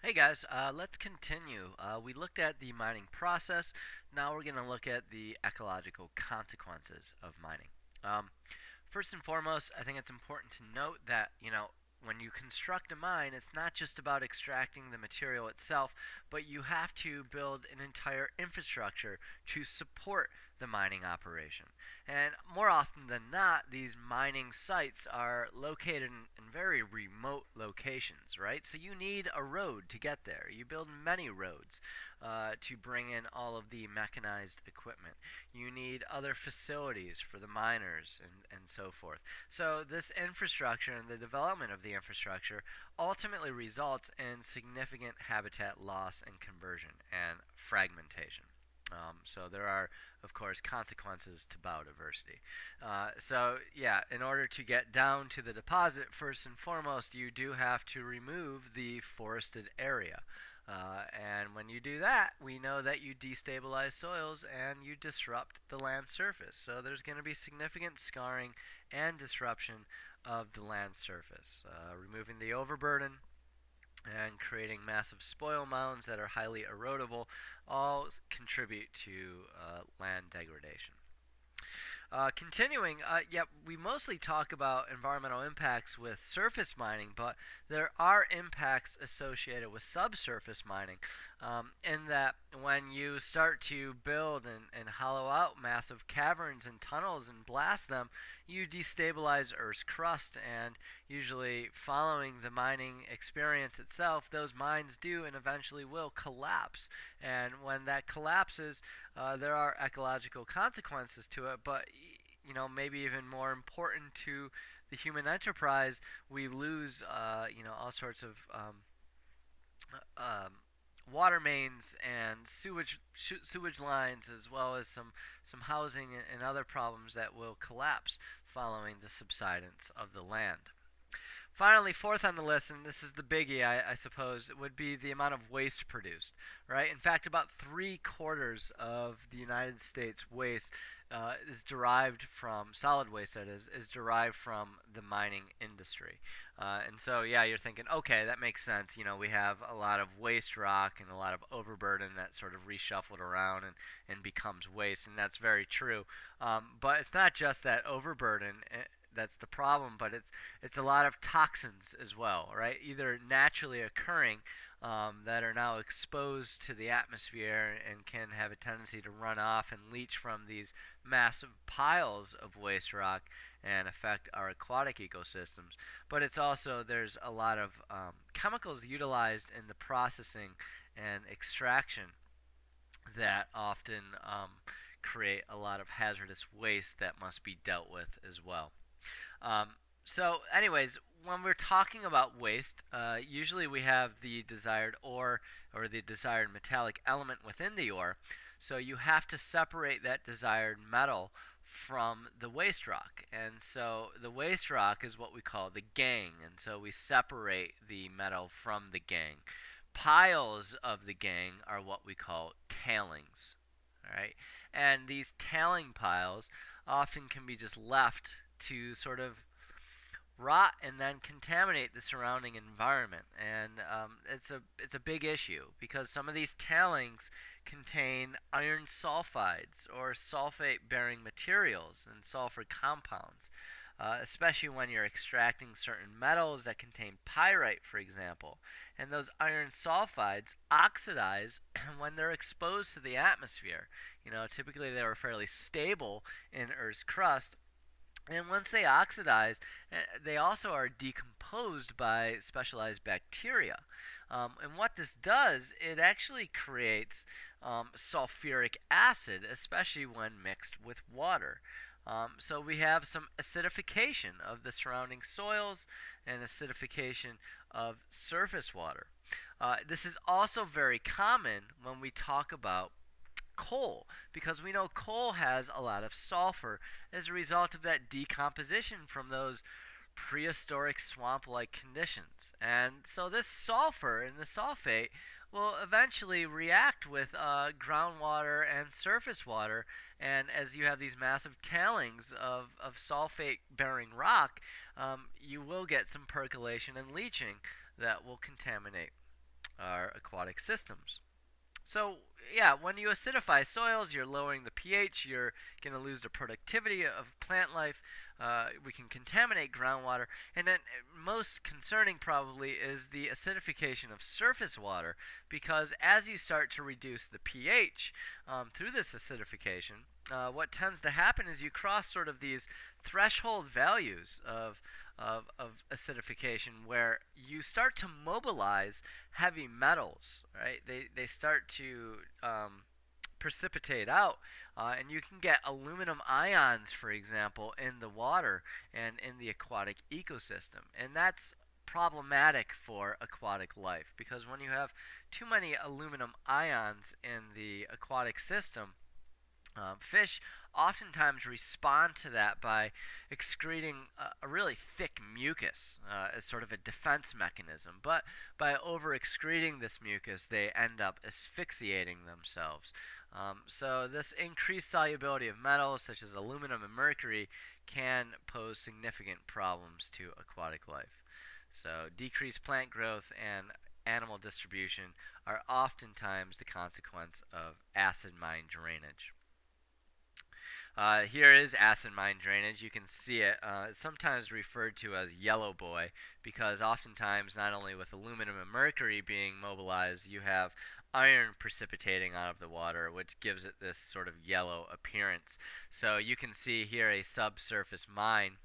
Hey guys, let's continue. We looked at the mining process. Now we're going to look at the ecological consequences of mining. Um, First and foremost, I think it's important to note that, when you construct a mine, it's not just about extracting the material itself, but you have to build an entire infrastructure to support the mining operation. And more often than not, these mining sites are located in very remote locations, right? So you need a road to get there. You build many roads to bring in all of the mechanized equipment. You need other facilities for the miners and so forth. So this infrastructure and the development of the infrastructure ultimately results in significant habitat loss and conversion and fragmentation. So there are, of course, consequences to biodiversity. So in order to get down to the deposit, first and foremost, you do have to remove the forested area. And when you do that, we know that you destabilize soils and you disrupt the land surface. So there's going to be significant scarring and disruption of the land surface. Removing the overburden and creating massive spoil mounds that are highly erodible all contribute to land degradation. We mostly talk about environmental impacts with surface mining, but there are impacts associated with subsurface mining. In that, when you start to build and hollow out massive caverns and tunnels and blast them, you destabilize Earth's crust. And usually, following the mining experience itself, those mines do and eventually will collapse. And when that collapses, there are ecological consequences to it, but maybe even more important to the human enterprise, we lose all sorts of um, water mains and sewage lines, as well as some housing and other problems that will collapse following the subsidence of the land. Finally, fourth on the list, and this is the biggie, I suppose, would be the amount of waste produced, right? In fact, about 3/4 of the United States waste is derived from solid waste. That is derived from the mining industry. And so, you're thinking, okay, that makes sense. We have a lot of waste rock and a lot of overburden that sort of reshuffled around and becomes waste, and that's very true. But it's not just that overburden. That's the problem, but it's a lot of toxins as well, right? Either naturally occurring that are now exposed to the atmosphere and can have a tendency to run off and leach from these massive piles of waste rock and affect our aquatic ecosystems. But it's also, there's a lot of chemicals utilized in the processing and extraction that often create a lot of hazardous waste that must be dealt with as well. Um, anyways, when we're talking about waste, usually we have the desired ore or the desired metallic element within the ore. So you have to separate that desired metal from the waste rock. And so the waste rock is what we call the gangue. And so we separate the metal from the gangue. Piles of the gangue are what we call tailings. All right? And these tailing piles often can be just left to sort of rot and then contaminate the surrounding environment. And it's a big issue because some of these tailings contain iron sulfides or sulfate-bearing materials and sulfur compounds. Especially when you're extracting certain metals that contain pyrite, for example. And those iron sulfides oxidize when they're exposed to the atmosphere. Typically they are fairly stable in Earth's crust, and once they oxidize, they also are decomposed by specialized bacteria. And what this does, it actually creates sulfuric acid, especially when mixed with water. So we have some acidification of the surrounding soils and acidification of surface water. This is also very common when we talk about coal, because we know coal has a lot of sulfur as a result of that decomposition from those prehistoric swamp-like conditions. And so this sulfur and the sulfate will eventually react with groundwater and surface water. And as you have these massive tailings of sulfate-bearing rock, you will get some percolation and leaching that will contaminate our aquatic systems. So, yeah, when you acidify soils, you're lowering the pH, you're going to lose the productivity of plant life. We can contaminate groundwater. And then, most concerning probably is the acidification of surface water, because as you start to reduce the pH through this acidification, what tends to happen is you cross sort of these threshold values of acidification where you start to mobilize heavy metals, right? They start to precipitate out, and you can get aluminum ions, for example, in the water and in the aquatic ecosystem. And that's problematic for aquatic life, because when you have too many aluminum ions in the aquatic system, fish oftentimes respond to that by excreting a really thick mucus as sort of a defense mechanism. But by over excreting this mucus, they end up asphyxiating themselves. So, this increased solubility of metals such as aluminum and mercury can pose significant problems to aquatic life. So, decreased plant growth and animal distribution are oftentimes the consequence of acid mine drainage. Here is acid mine drainage. You can see it. It's sometimes referred to as yellow boy, because oftentimes, not only with aluminum and mercury being mobilized, you have iron precipitating out of the water, which gives it this sort of yellow appearance. So you can see here a subsurface mine,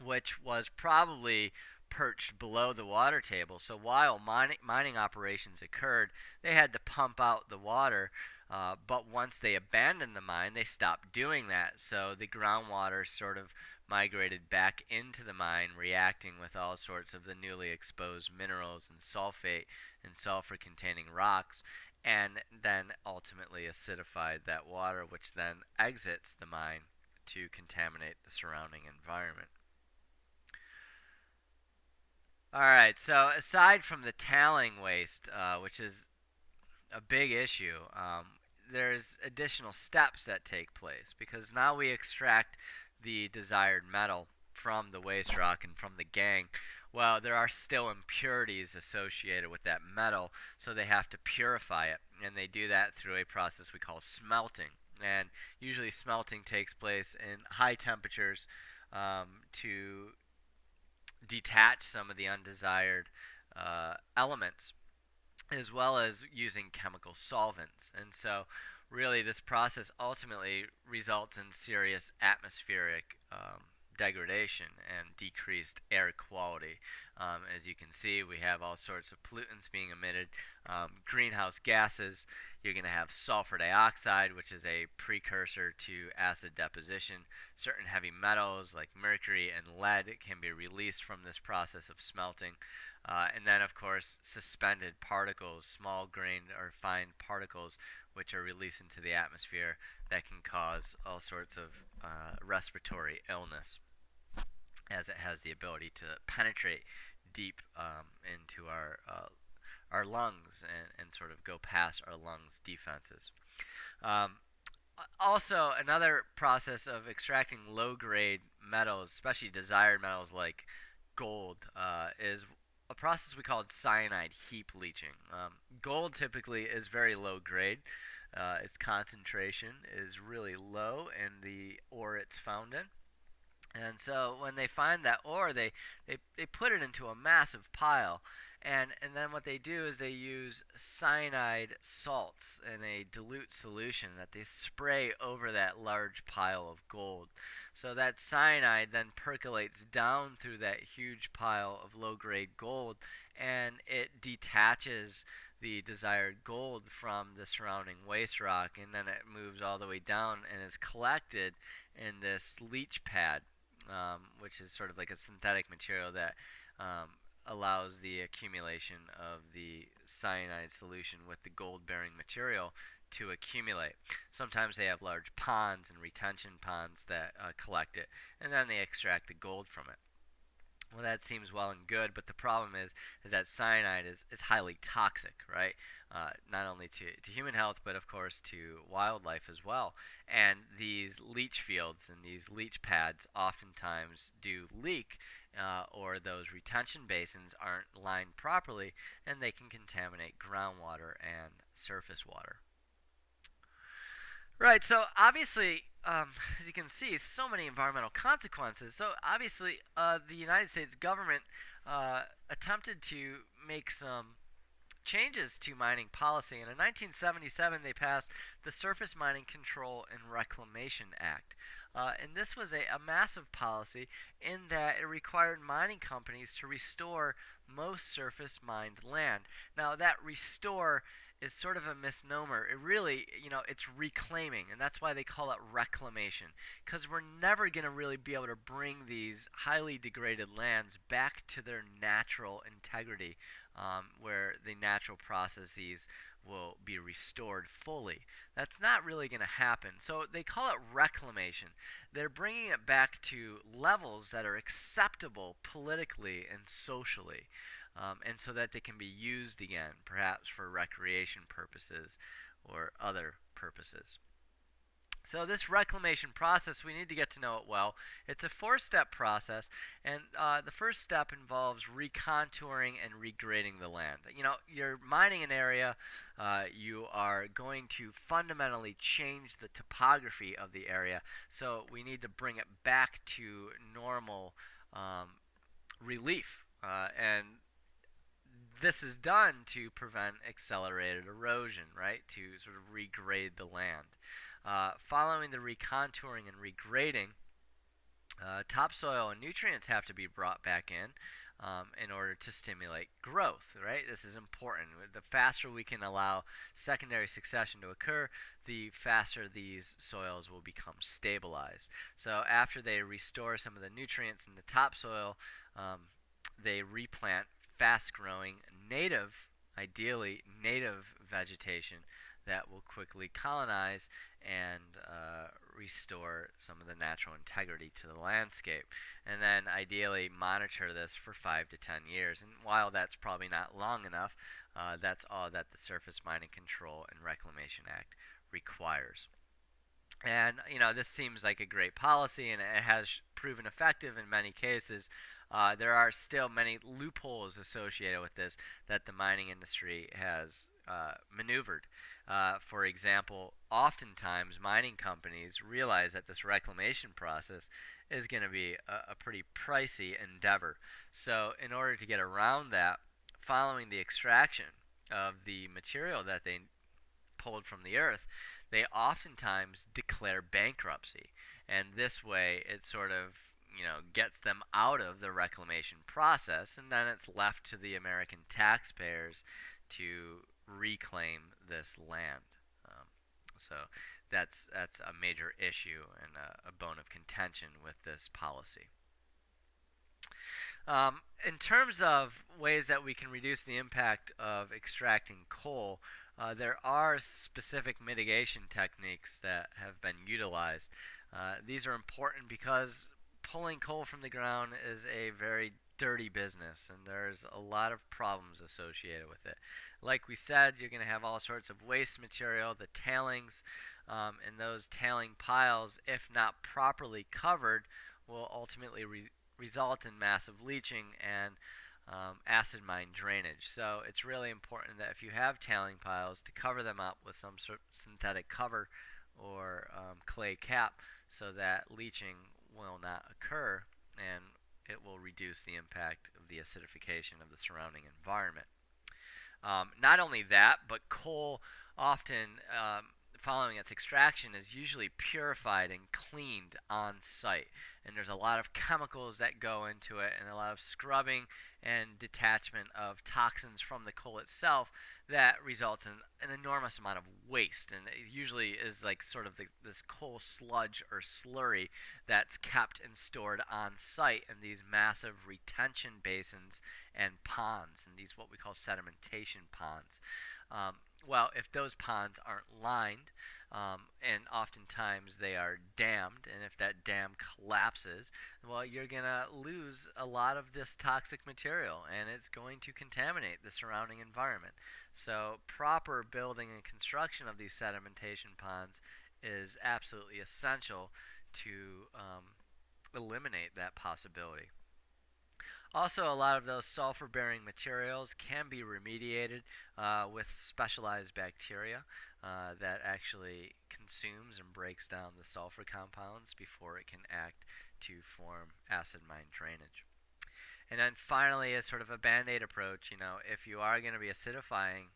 which was probably perched below the water table. So while mining operations occurred, they had to pump out the water. But once they abandoned the mine, they stopped doing that. So the groundwater sort of migrated back into the mine, reacting with all sorts of the newly exposed minerals and sulfate and sulfur containing rocks, and then ultimately acidified that water, which then exits the mine to contaminate the surrounding environment. All right, so aside from the tailing waste, which is a big issue, there's additional steps that take place, because now we extract the desired metal from the waste rock and from the gangue. Well, there are still impurities associated with that metal, so they have to purify it, and they do that through a process we call smelting. And usually, smelting takes place in high temperatures to detach some of the undesired elements, as well as using chemical solvents. And so, really, this process ultimately results in serious atmospheric degradation and decreased air quality. As you can see, we have all sorts of pollutants being emitted, greenhouse gases. You're going to have sulfur dioxide, which is a precursor to acid deposition. Certain heavy metals like mercury and lead can be released from this process of smelting. And then, of course, suspended particles, small grained or fine particles, which are released into the atmosphere that can cause all sorts of respiratory illness, as it has the ability to penetrate deep into our lungs, and sort of go past our lungs' defenses. Um, Also, another process of extracting low-grade metals, especially desired metals like gold, is a process we call cyanide heap leaching. Gold typically is very low grade. Its concentration is really low in the ore it's found in. And so when they find that ore, they put it into a massive pile. And then what they do is they use cyanide salts in a dilute solution that they spray over that large pile of gold. So that cyanide then percolates down through that huge pile of low grade gold, and it detaches the desired gold from the surrounding waste rock, and then it moves all the way down and is collected in this leach pad, which is sort of like a synthetic material that allows the accumulation of the cyanide solution with the gold bearing material to accumulate. Sometimes they have large ponds and retention ponds that collect it, and then they extract the gold from it. Well, that seems well and good, but the problem is that cyanide is highly toxic, right? Not only to human health, but of course to wildlife as well. And these leach fields and these leach pads oftentimes do leak, or those retention basins aren't lined properly, and they can contaminate groundwater and surface water. Right. So obviously, as you can see, so many environmental consequences. So obviously, the United States government attempted to make some changes to mining policy. And in 1977, they passed the Surface Mining Control and Reclamation Act. And this was a massive policy in that it required mining companies to restore most surface mined land. Now, that restore is sort of a misnomer. It really, it's reclaiming, and that's why they call it reclamation, because we're never going to really be able to bring these highly degraded lands back to their natural integrity, where the natural processes will be restored fully. That's not really going to happen. So they call it reclamation. They're bringing it back to levels that are acceptable politically and socially, and so that they can be used again, perhaps for recreation purposes or other purposes. So this reclamation process, we need to get to know it well. It's a four-step process, and the first step involves recontouring and regrading the land. You're mining an area, you are going to fundamentally change the topography of the area, so we need to bring it back to normal relief. And this is done to prevent accelerated erosion, right? To sort of regrade the land. Following the recontouring and regrading, topsoil and nutrients have to be brought back in order to stimulate growth, right? This is important. The faster we can allow secondary succession to occur, the faster these soils will become stabilized. So after they restore some of the nutrients in the topsoil, they replant fast-growing native, ideally native vegetation that will quickly colonize and restore some of the natural integrity to the landscape. And then ideally monitor this for 5 to 10 years. And while that's probably not long enough, that's all that the Surface Mining Control and Reclamation Act requires. And this seems like a great policy, and it has proven effective in many cases. There are still many loopholes associated with this that the mining industry has maneuvered. For example, oftentimes mining companies realize that this reclamation process is going to be a pretty pricey endeavor. So, in order to get around that, following the extraction of the material that they pulled from the earth, they oftentimes declare bankruptcy. And this way, it sort of gets them out of the reclamation process, and then it's left to the American taxpayers to reclaim this land. So that's a major issue and a bone of contention with this policy. In terms of ways that we can reduce the impact of extracting coal, there are specific mitigation techniques that have been utilized. These are important because pulling coal from the ground is a very dirty business, and there's a lot of problems associated with it. Like we said, you're going to have all sorts of waste material, the tailings, and those tailing piles, if not properly covered, will ultimately result in massive leaching and acid mine drainage. So it's really important that if you have tailing piles, to cover them up with some sort of synthetic cover or clay cap, so that leaching will not occur, and it will reduce the impact of the acidification of the surrounding environment. Not only that, but coal often, following its extraction, is usually purified and cleaned on site. And there's a lot of chemicals that go into it, and a lot of scrubbing and detachment of toxins from the coal itself that results in an enormous amount of waste. And it usually is like sort of this coal sludge or slurry that's kept and stored on site in these massive retention basins and ponds, and these what we call sedimentation ponds. Well, if those ponds aren't lined, and oftentimes they are dammed, and if that dam collapses, well, you're going to lose a lot of this toxic material, and it's going to contaminate the surrounding environment. So proper building and construction of these sedimentation ponds is absolutely essential to eliminate that possibility. Also, a lot of those sulfur bearing materials can be remediated with specialized bacteria that actually consumes and breaks down the sulfur compounds before it can act to form acid mine drainage. And then finally, as sort of a band aid approach, if you are going to be acidifying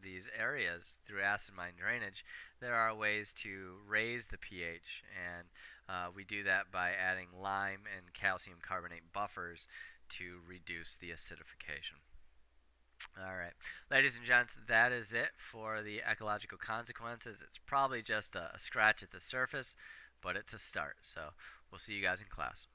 these areas through acid mine drainage, there are ways to raise the pH, and we do that by adding lime and calcium carbonate buffers to reduce the acidification. All right, ladies and gents, that is it for the ecological consequences. It's probably just a scratch at the surface, but it's a start. So we'll see you guys in class.